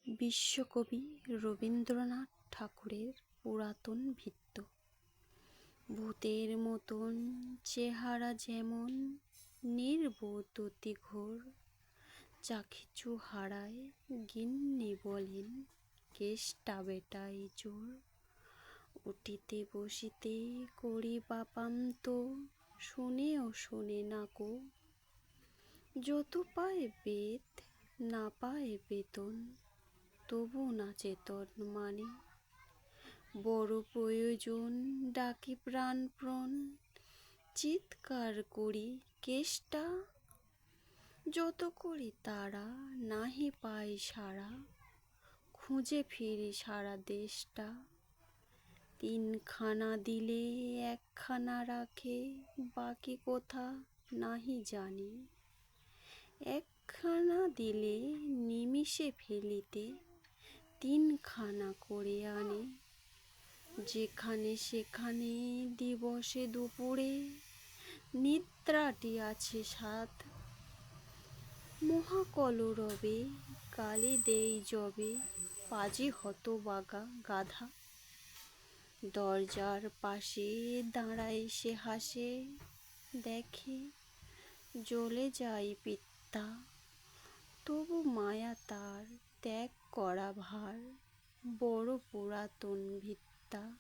বিশ্বকবি রবীন্দ্রনাথ ঠাকুরের পুরাতন ভিত্ত। ভূতের মতন চেহারা যেমন, নির্বোধ অতি ঘোর, যা কিছু হারায় গিন্নি বলেন কেষ্টা বেটাই জোর। উঠিতে বসিতে করি বাপাম তো, শুনেও শোনে না কো। যত পায় বেদ না পায় বেতন, তবু না চেতন মানে। বড় প্রয়োজন ডাকি প্রাণপণ, চিৎকার করি কেষ্টা। যত করি তারা নাহি পাই সাড়া, খুঁজে ফিরি সারা দেশটা। তিনখানা দিলে একখানা রাখে, বাকি কোথা নাহি জানি। একখানা দিলে নিমিষে ফেলিতে, তিনখানা করে আনে। যেখানে সেখানে দিবসে দুপুরে, নিদ্রাটি আছে সাধ। মহাকলরবে গালি দেই যবে, পাজি হতভাগা গাধা। দরজার পাশে দাঁড়ায় সে হাসে, দেখে জ্বলে যায় পিত্তা। তবু মায়া তার ত্যাগ করা ভার, বড় পুরাতন ভিত্তা।